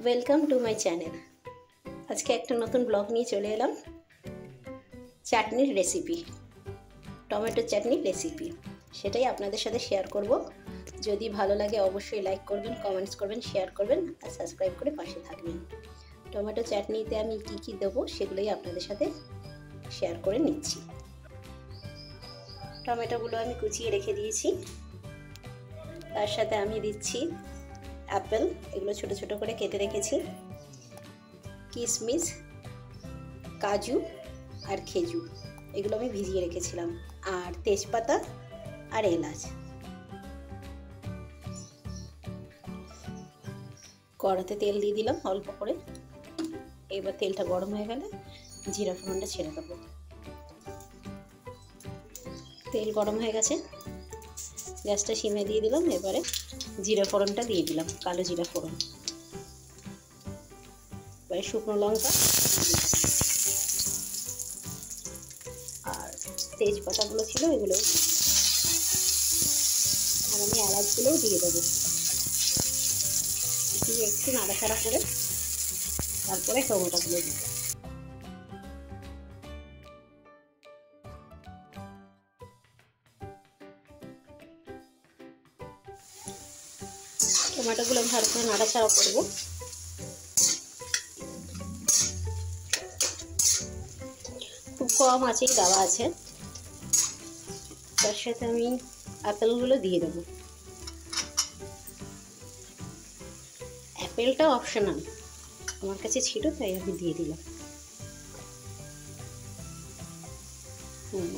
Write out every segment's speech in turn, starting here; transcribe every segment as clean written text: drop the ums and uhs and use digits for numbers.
Welcome to my channel. আজকে একটা নতুন ব্লগ নিয়ে চলে এলাম। চাটনির রেসিপি, টমেটো চাটনির রেসিপি, সেটাই আপনাদের সাথে শেয়ার করব। যদি ভালো লাগে অবশ্যই লাইক করবেন, কমেন্টস করবেন, শেয়ার করবেন আর সাবস্ক্রাইব করে পাশে থাকবেন। টমেটো চাটনিতে আমি কি কি দেবো সেগুলোই আপনাদের সাথে শেয়ার করে নিচ্ছি। টমেটোগুলো আমি কুচিয়ে রেখে দিয়েছি। তার সাথে আমি দিচ্ছি অ্যাপেল, এগুলো ছোট ছোট করে কেটে রেখেছি, কিশমিশ, কাজু আর খেজুর, এগুলো আমি ভিজিয়ে রেখেছিলাম, আর তেজপাতা আর এলাচ। কড়াতে তেল দিয়ে দিলাম অল্প করে। এবার তেলটা গরম হয়ে গেলে জিরা ফোড়নটা ছেড়ে দেবো। তেল গরম হয়ে গেছে, গ্যাসটা সিমে দিয়ে দিলাম। এবারে জিরা ফোড়নটা দিয়ে দিলাম, কালো জিরা ফোড়ন। এবারে শুকনো লঙ্কা আর তেজপাতাগুলো ছিল এগুলো, আর আমি এলাচগুলোও দিয়ে দেবো। দিয়ে একটু নাড়াচাড়া করে তারপরে টমেটোগুলো দিব। টমেটোগুলো ভালো করে নাড়াচাড়া করবো। খুব কম আঁচেই দেওয়া আছে। তার সাথে আমি আপেলগুলো দিয়ে দেবো। আপেলটা অপশনাল, আমার কাছে ছিল তাই আমি দিয়ে দিলাম।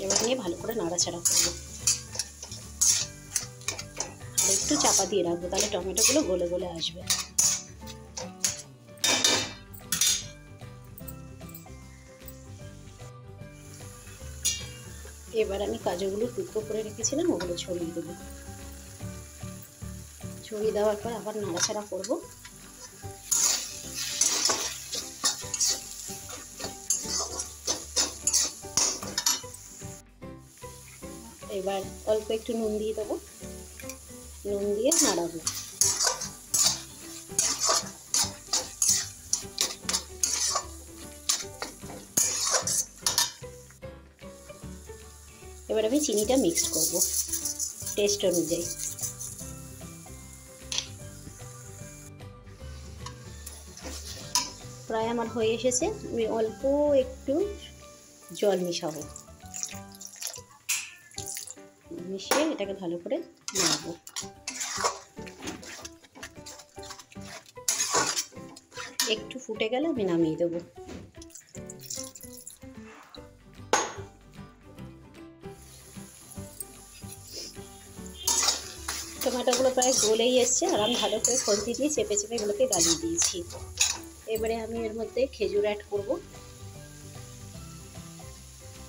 এবার নিয়ে ভালো করে নাড়াচাড়া করবো আর একটু চাপা দিয়ে রাখবো, তাহলে টমেটোগুলো গলে গলে আসবে। এবার আমি কাজুগুলো টুকরো করে রেখেছিলাম, ওগুলো ছড়িয়ে দেবো। ছড়িয়ে দেওয়ার পর আবার নাড়াচাড়া করবো। এবার অল্প একটু নুন দিয়ে দেবো, নুন দিয়ে নাড়াবো। এবার আমি চিনিটা মিক্সড করব টেস্ট অনুযায়ী। প্রায় আমার হয়ে এসেছে, আমি অল্প একটু জল মিশাবো, মিশিয়ে এটাকে ভালো করে নাড়াবো। একটু ফুটে গেলে আমি নামিয়ে দেবো। টমেটোগুলো প্রায় গলেই এসছে, আর আমি ভালো করে খুন্তি দিয়ে চেপে চেপে এগুলোকে গালিয়ে দিয়েছি। এবারে আমি এর মধ্যে খেজুর অ্যাড করব।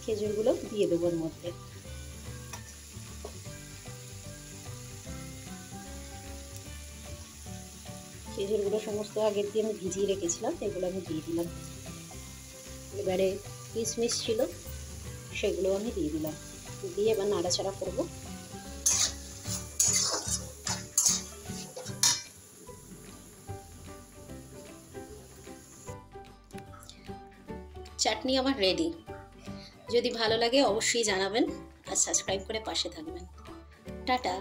খেজুরগুলো দিয়ে দেবো এর মধ্যে। খেজুরগুলো সমস্ত আগের দিয়ে আমি ভিজিয়ে রেখেছিলাম, এগুলো আমি দিয়ে দিলাম। এবারে কিশমিশ ছিল সেগুলো আমি দিয়ে দিলাম, দিয়ে এবার নাড়াচাড়া করব। চাটনি আমার রেডি। যদি ভালো লাগে অবশ্যই জানাবেন আর সাবস্ক্রাইব করে পাশে থাকবেন। টাটা।